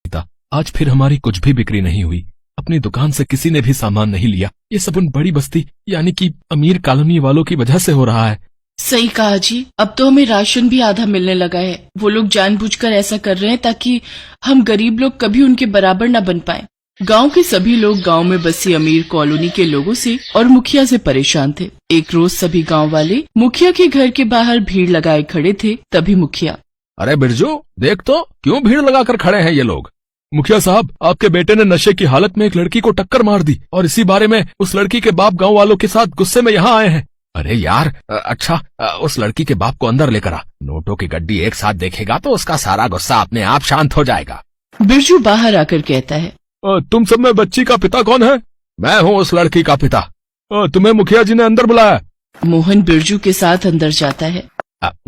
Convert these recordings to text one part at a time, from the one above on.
पिता, आज फिर हमारी कुछ भी बिक्री नहीं हुई। अपनी दुकान से किसी ने भी सामान नहीं लिया। ये सब उन बड़ी बस्ती यानी कि अमीर कॉलोनी वालों की वजह से हो रहा है। सही कहा जी, अब तो हमें राशन भी आधा मिलने लगा है। वो लोग जानबूझकर ऐसा कर रहे हैं ताकि हम गरीब लोग कभी उनके बराबर न बन पाएं। गांव के सभी लोग गांव में बसी अमीर कॉलोनी के लोगों से और मुखिया से परेशान थे। एक रोज सभी गांव वाले मुखिया के घर के बाहर भीड़ लगाए खड़े थे। तभी मुखिया, अरे बिरजू, देख तो क्यों भीड़ लगाकर खड़े हैं ये लोग। मुखिया साहब, आपके बेटे ने नशे की हालत में एक लड़की को टक्कर मार दी और इसी बारे में उस लड़की के बाप गांव वालों के साथ गुस्से में यहाँ आए हैं। अरे यार, अच्छा, उस लड़की के बाप को अंदर लेकर आ। नोटों की गड्डी एक साथ देखेगा तो उसका सारा गुस्सा अपने आप शांत हो जाएगा। बिरजू बाहर आकर कहता है, तुम सब में बच्ची का पिता कौन है? मैं हूँ उस लड़की का पिता। तुम्हें मुखिया जी ने अंदर बुलाया। मोहन बिरजू के साथ अंदर जाता है।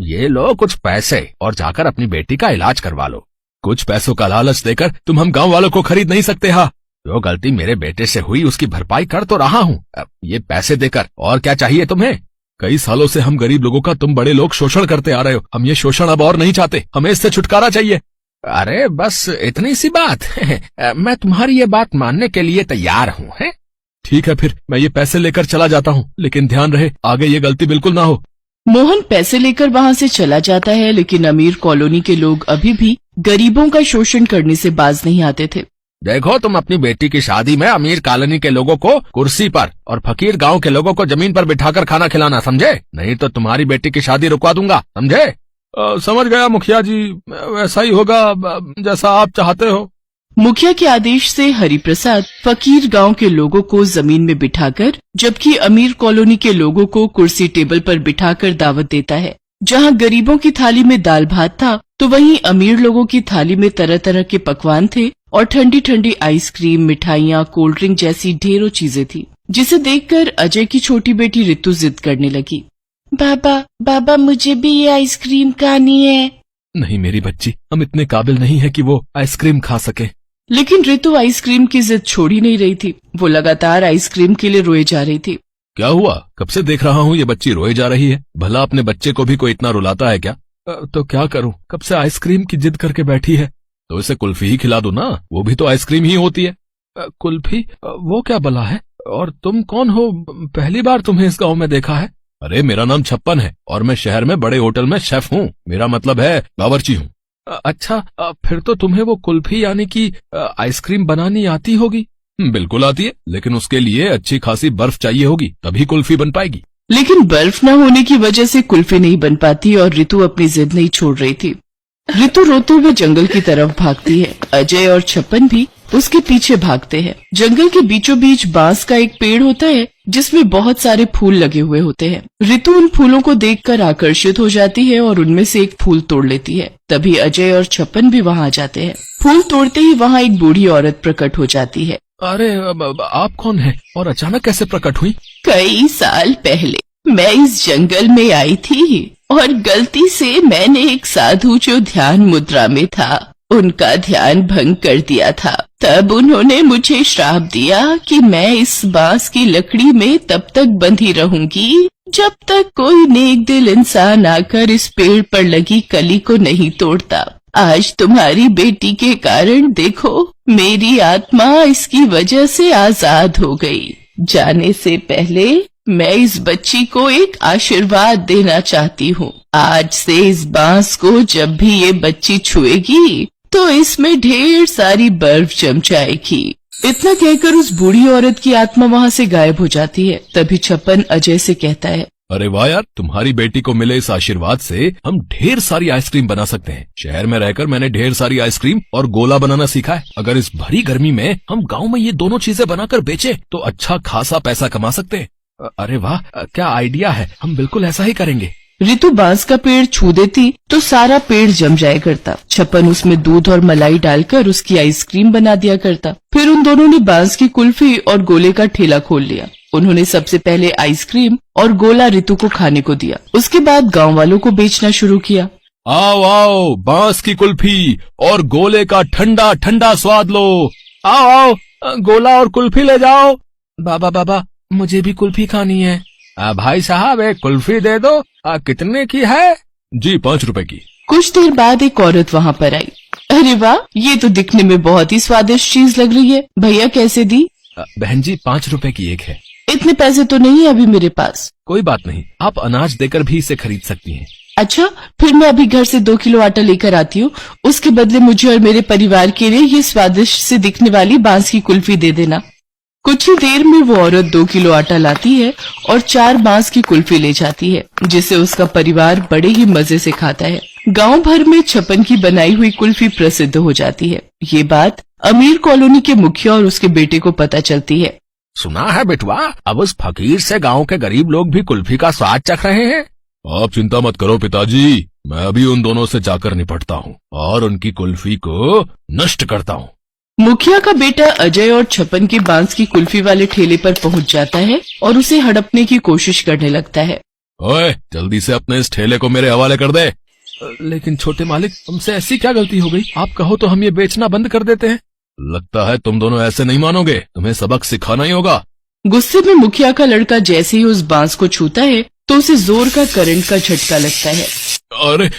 ये लो कुछ पैसे और जाकर अपनी बेटी का इलाज करवा लो। कुछ पैसों का लालच देकर तुम हम गांव वालों को खरीद नहीं सकते। हाँ, जो गलती मेरे बेटे से हुई उसकी भरपाई कर तो रहा हूँ ये पैसे देकर। और क्या चाहिए तुम्हें? कई सालों से हम गरीब लोगों का तुम बड़े लोग शोषण करते आ रहे हो। हम ये शोषण अब और नहीं चाहते। हमें इससे छुटकारा चाहिए। अरे बस इतनी सी बात मैं तुम्हारी ये बात मानने के लिए तैयार हूँ। ठीक है, फिर मैं ये पैसे लेकर चला जाता हूँ, लेकिन ध्यान रहे आगे ये गलती बिल्कुल ना हो। मोहन पैसे लेकर वहाँ से चला जाता है, लेकिन अमीर कॉलोनी के लोग अभी भी गरीबों का शोषण करने से बाज नहीं आते थे। देखो, तुम अपनी बेटी की शादी में अमीर कॉलोनी के लोगों को कुर्सी पर और फकीर गांव के लोगों को जमीन पर बिठाकर खाना खिलाना, समझे? नहीं तो तुम्हारी बेटी की शादी रुकवा दूंगा, समझे? समझ गया मुखिया जी, वैसा ही होगा जैसा आप चाहते हो। मुखिया के आदेश से हरिप्रसाद फकीर गांव के लोगों को जमीन में बिठाकर, जबकि अमीर कॉलोनी के लोगों को कुर्सी टेबल पर बिठाकर दावत देता है। जहां गरीबों की थाली में दाल भात था, तो वहीं अमीर लोगों की थाली में तरह तरह के पकवान थे और ठंडी ठंडी आइसक्रीम, मिठाइयाँ, कोल्ड ड्रिंक जैसी ढेरों चीजें थी, जिसे देखकर अजय की छोटी बेटी रितु जिद करने लगी। बाबा मुझे भी ये आइसक्रीम खानी है। नहीं मेरी बच्ची, हम इतने काबिल नहीं है कि वो आइसक्रीम खा सके। लेकिन रितु आइसक्रीम की जिद छोड़ ही नहीं रही थी। वो लगातार आइसक्रीम के लिए रोए जा रही थी। क्या हुआ? कब से देख रहा हूँ ये बच्ची रोए जा रही है। भला अपने बच्चे को भी कोई इतना रुलाता है क्या? तो क्या करूँ, कब से आइसक्रीम की जिद करके बैठी है। तो इसे कुल्फी ही खिला दो ना, वो भी तो आइसक्रीम ही होती है। कुल्फी? वो क्या भला है? और तुम कौन हो? पहली बार तुम्हें इस गाँव में देखा है। अरे मेरा नाम छप्पन है और मैं शहर में बड़े होटल में शेफ हूँ। मेरा मतलब है बावर्ची हूँ। अच्छा, फिर तो तुम्हें वो कुल्फी यानी कि आइसक्रीम बनानी आती होगी। बिल्कुल आती है, लेकिन उसके लिए अच्छी खासी बर्फ चाहिए होगी, तभी कुल्फी बन पाएगी। लेकिन बर्फ न होने की वजह से कुल्फी नहीं बन पाती और रितु अपनी जिद नहीं छोड़ रही थी। रितु रोते हुए जंगल की तरफ भागती है। अजय और छप्पन भी उसके पीछे भागते हैं। जंगल के बीचों बीच बांस का एक पेड़ होता है जिसमें बहुत सारे फूल लगे हुए होते हैं। रितु उन फूलों को देखकर आकर्षित हो जाती है और उनमें से एक फूल तोड़ लेती है। तभी अजय और छप्पन भी वहाँ आ जाते हैं। फूल तोड़ते ही वहाँ एक बूढ़ी औरत प्रकट हो जाती है। अरे आप कौन है और अचानक कैसे प्रकट हुई? कई साल पहले मैं इस जंगल में आई थी और गलती से मैंने एक साधु जो ध्यान मुद्रा में था उनका ध्यान भंग कर दिया था। तब उन्होंने मुझे श्राप दिया कि मैं इस बांस की लकड़ी में तब तक बंधी रहूंगी जब तक कोई नेक दिल इंसान आकर इस पेड़ पर लगी कली को नहीं तोड़ता। आज तुम्हारी बेटी के कारण देखो मेरी आत्मा इसकी वजह से आजाद हो गई। जाने से पहले मैं इस बच्ची को एक आशीर्वाद देना चाहती हूँ। आज से इस बांस को जब भी ये बच्ची छुएगी तो इसमें ढेर सारी बर्फ जम जाएगी। इतना कहकर उस बूढ़ी औरत की आत्मा वहाँ से गायब हो जाती है। तभी छप्पन अजय से कहता है, अरे वाह यार, तुम्हारी बेटी को मिले इस आशीर्वाद से हम ढेर सारी आइसक्रीम बना सकते हैं। शहर में रहकर मैंने ढेर सारी आइसक्रीम और गोला बनाना सीखा है। अगर इस भरी गर्मी में हम गांव में ये दोनों चीजें बनाकर बेचे तो अच्छा खासा पैसा कमा सकते हैं। अरे वाह, क्या आइडिया है, हम बिल्कुल ऐसा ही करेंगे। रितु बांस का पेड़ छू देती तो सारा पेड़ जम जाया करता। छप्पन उसमें दूध और मलाई डालकर उसकी आइसक्रीम बना दिया करता। फिर उन दोनों ने बांस की कुल्फी और गोले का ठेला खोल लिया। उन्होंने सबसे पहले आइसक्रीम और गोला रितु को खाने को दिया। उसके बाद गांव वालों को बेचना शुरू किया। आओ आओ, बांस की कुल्फी और गोले का ठंडा ठंडा स्वाद लो। आओ आओ, गोला और कुल्फी ले जाओ। बाबा मुझे भी कुल्फी खानी है। भाई साहब एक कुल्फी दे दो। कितने की है? जी 5 रुपए की। कुछ देर बाद एक औरत वहाँ पर आई। अरे वाह, ये तो दिखने में बहुत ही स्वादिष्ट चीज लग रही है। भैया कैसे दी? बहन जी 5 रुपए की एक है। इतने पैसे तो नहीं है अभी मेरे पास। कोई बात नहीं, आप अनाज देकर भी इसे खरीद सकती हैं। अच्छा, फिर मैं अभी घर से 2 किलो आटा लेकर आती हूँ। उसके बदले मुझे और मेरे परिवार के लिए ये स्वादिष्ट से दिखने वाली बांस की कुल्फी दे देना। कुछ ही देर में वो औरत 2 किलो आटा लाती है और 4 बांस की कुल्फी ले जाती है, जिसे उसका परिवार बड़े ही मजे से खाता है। गांव भर में छप्पन की बनाई हुई कुल्फी प्रसिद्ध हो जाती है। ये बात अमीर कॉलोनी के मुखिया और उसके बेटे को पता चलती है। सुना है बेटवा, अब उस फकीर से गांव के गरीब लोग भी कुल्फी का स्वाद चख रहे हैं। आप चिंता मत करो पिताजी, मैं अभी उन दोनों से जाकर निपटता हूँ और उनकी कुल्फी को नष्ट करता हूँ। मुखिया का बेटा अजय और छप्पन के बांस की कुल्फी वाले ठेले पर पहुंच जाता है और उसे हड़पने की कोशिश करने लगता है। ओए, जल्दी से अपने इस ठेले को मेरे हवाले कर दे। लेकिन छोटे मालिक, तुमसे ऐसी क्या गलती हो गई? आप कहो तो हम ये बेचना बंद कर देते हैं। लगता है तुम दोनों ऐसे नहीं मानोगे, तुम्हें सबक सिखाना ही होगा। गुस्से में मुखिया का लड़का जैसे ही उस बांस को छूता है तो उसे जोर का करंट का झटका लगता है। अरे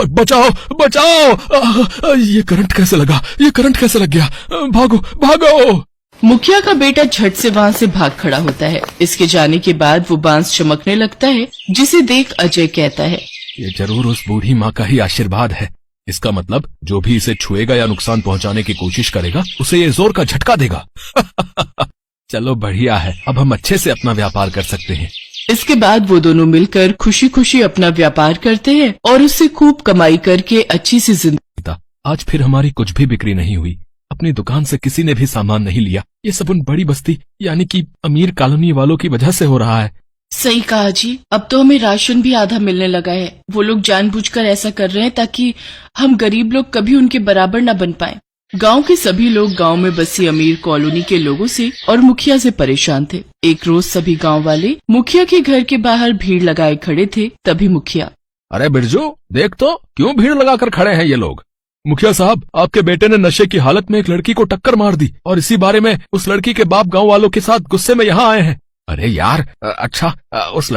बचाओ बचाओ, ये करंट कैसे लगा? ये करंट कैसे लग गया? भागो भागो। मुखिया का बेटा झट से वहाँ से भाग खड़ा होता है। इसके जाने के बाद वो बांस चमकने लगता है, जिसे देख अजय कहता है, ये जरूर उस बूढ़ी माँ का ही आशीर्वाद है। इसका मतलब जो भी इसे छुएगा या नुकसान पहुँचाने की कोशिश करेगा, उसे ये जोर का झटका देगा। चलो बढ़िया है, अब हम अच्छे से अपना व्यापार कर सकते हैं। इसके बाद वो दोनों मिलकर खुशी खुशी अपना व्यापार करते हैं और उससे खूब कमाई करके अच्छी सी जिंदगी। आज फिर हमारी कुछ भी बिक्री नहीं हुई, अपनी दुकान से किसी ने भी सामान नहीं लिया। ये सब उन बड़ी बस्ती यानी कि अमीर कॉलोनी वालों की वजह से हो रहा है। सही कहा जी, अब तो हमें राशन भी आधा मिलने लगा है। वो लोग जानबूझकर ऐसा कर रहे हैं ताकि हम गरीब लोग कभी उनके बराबर न बन पाएं। गांव के सभी लोग गांव में बसी अमीर कॉलोनी के लोगों से और मुखिया से परेशान थे। एक रोज सभी गांव वाले मुखिया के घर के बाहर भीड़ लगाए खड़े थे। तभी मुखिया, अरे बिरजू, देख तो क्यों भीड़ लगाकर खड़े हैं ये लोग? मुखिया साहब, आपके बेटे ने नशे की हालत में एक लड़की को टक्कर मार दी और इसी बारे में उस लड़की के बाप गांव वालों के साथ गुस्से में यहाँ आए हैं। अरे यार, अच्छा उस